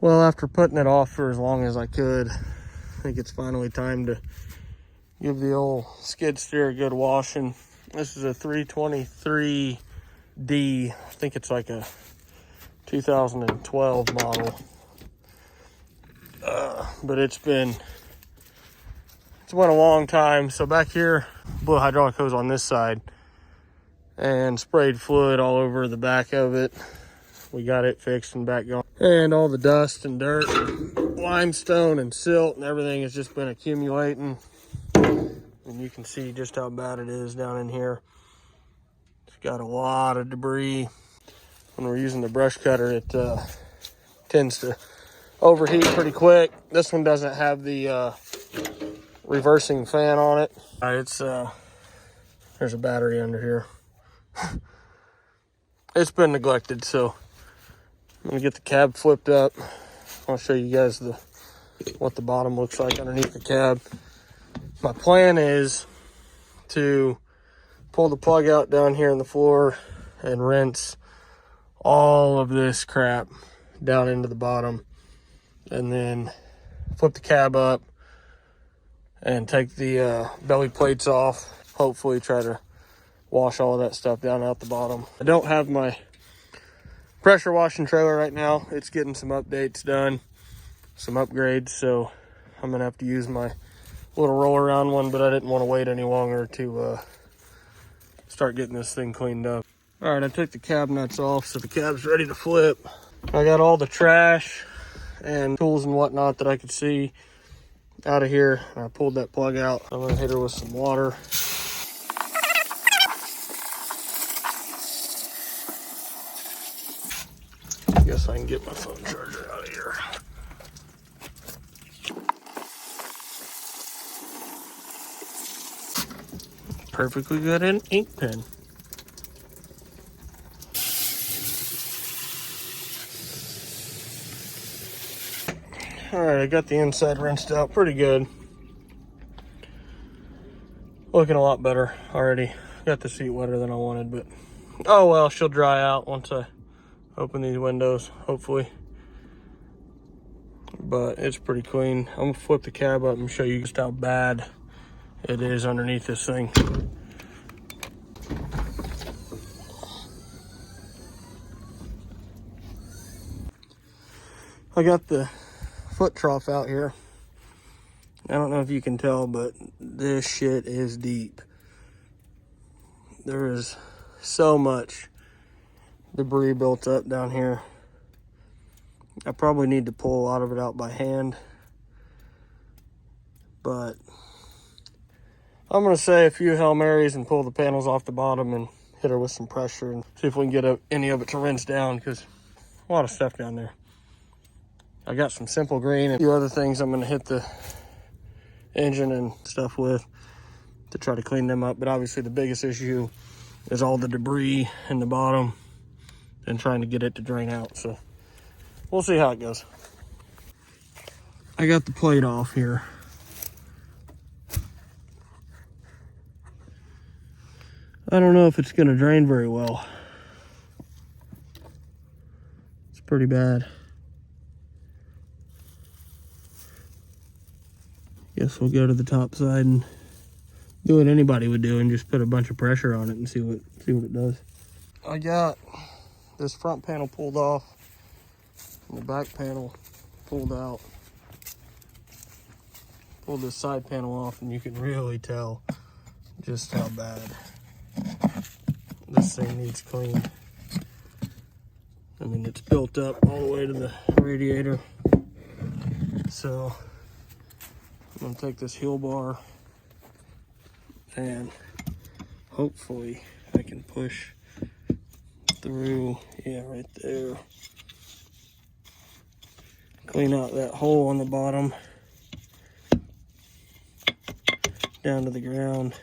Well, after putting it off for as long as I could, I think it's finally time to give the old skid steer a good washing. This is a 323D. I think it's like a 2012 model. But it's went a long time. So back here, blew a hydraulic hose on this side and sprayed fluid all over the back of it. We got it fixed and back going. And all the dust and dirt, limestone and silt and everything has just been accumulating. And you can see just how bad it is down in here. It's got a lot of debris. When we're using the brush cutter, it tends to overheat pretty quick. This one doesn't have the reversing fan on it. There's a battery under here. It's been neglected, so I'm gonna get the cab flipped up. I'll show you guys what the bottom looks like underneath the cab. My plan is to pull the plug out down here in the floor and rinse all of this crap down into the bottom, and then flip the cab up and take the belly plates off. Hopefully try to wash all of that stuff down out the bottom. I don't have my pressure washing trailer right now. It's getting some updates done, some upgrades, so I'm gonna have to use my little roll around one, but I didn't want to wait any longer to start getting this thing cleaned up. All right, I took the cab nuts off, so the cab's ready to flip. I got all the trash and tools and whatnot that I could see out of here. I pulled that plug out. I'm gonna hit her with some water. Guess I can get my phone charger out of here. Perfectly good ink pen. All right, I got the inside rinsed out pretty good. Looking a lot better already. Got the seat wetter than I wanted, but oh well, she'll dry out once I open these windows, hopefully. But it's pretty clean. I'm gonna flip the cab up and show you just how bad it is underneath this thing. I got the foot trough out here. I don't know if you can tell, but this shit is deep. There is so much debris built up down here. I probably need to pull a lot of it out by hand, but I'm gonna say a few Hail Marys and pull the panels off the bottom and hit her with some pressure and see if we can get any of it to rinse down, because a lot of stuff down there. I got some simple green and a few other things I'm gonna hit the engine and stuff with to try to clean them up, but obviously the biggest issue is all the debris in the bottom and trying to get it to drain out. So we'll see how it goes. I got the plate off here. I don't know if it's gonna drain very well. It's pretty bad. Guess we'll go to the top side and do what anybody would do and just put a bunch of pressure on it and see what it does. I got this front panel pulled off and the back panel pulled out. Pulled this side panel off and you can really tell just how bad this thing needs cleaned. I mean, it's built up all the way to the radiator. So I'm gonna take this heel bar and hopefully I can push through, yeah, right there. Clean out that hole on the bottom down to the ground.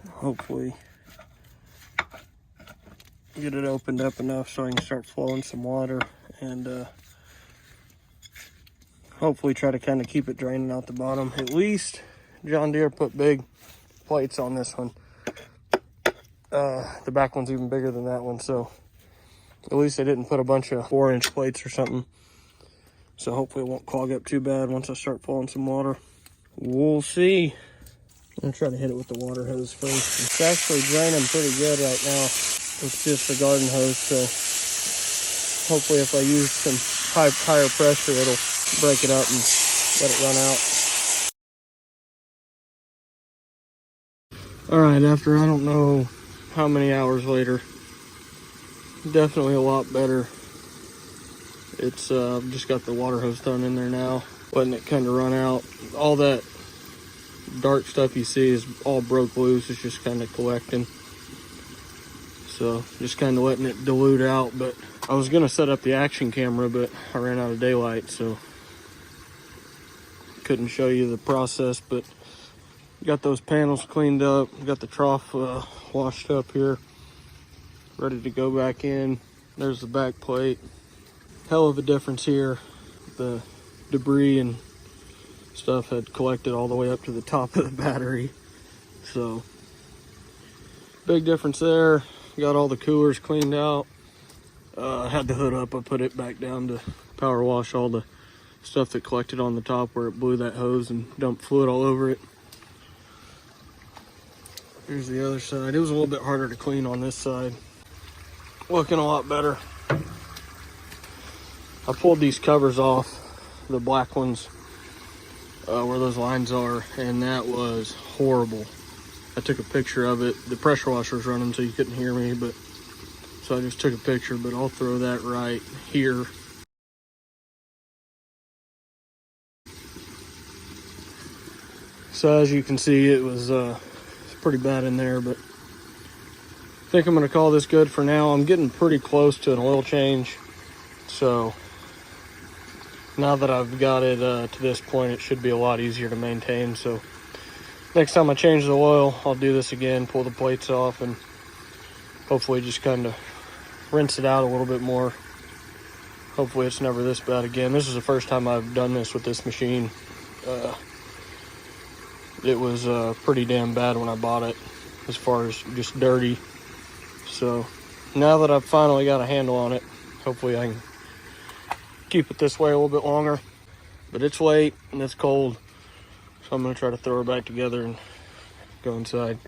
Hopefully get it opened up enough so I can start flowing some water, and hopefully try to kind of keep it draining out the bottom. At least John Deere put big plates on this one. The back one's even bigger than that one, so at least I didn't put a bunch of 4-inch plates or something. So hopefully it won't clog up too bad once I start pulling some water. We'll see. I'm gonna try to hit it with the water hose first. It's actually draining pretty good right now. It's just the garden hose, so hopefully if I use some higher pressure, it'll break it up and let it run out. All right, after I don't know how many hours later, definitely a lot better. It's just got the water hose thrown in there now, letting it kind of run out. All that dark stuff you see is all broke loose. It's just kind of collecting. So just kind of letting it dilute out. But I was gonna set up the action camera, but I ran out of daylight, so couldn't show you the process. But got those panels cleaned up, got the trough washed up here, ready to go back in. There's the back plate. Hell of a difference here. The debris and stuff had collected all the way up to the top of the battery, so big difference there. Got all the coolers cleaned out. Had the hood up. I put it back down to power wash all the stuff that collected on the top where it blew that hose and dumped fluid all over it. Here's the other side. It was a little bit harder to clean on this side. Looking a lot better. I pulled these covers off, the black ones, where those lines are, and that was horrible. I took a picture of it. The pressure washer was running, so you couldn't hear me, but so I just took a picture, but I'll throw that right here. So as you can see, it was pretty bad in there, but I think I'm gonna call this good for now. I'm getting pretty close to an oil change, so now that I've got it to this point, it should be a lot easier to maintain. So next time I change the oil, I'll do this again, pull the plates off, and hopefully just kind of rinse it out a little bit more. Hopefully it's never this bad again. This is the first time I've done this with this machine. It was pretty damn bad when I bought it, as far as just dirty. So now that I've finally got a handle on it, hopefully I can keep it this way a little bit longer. But it's late and it's cold, so I'm gonna try to throw her back together and go inside.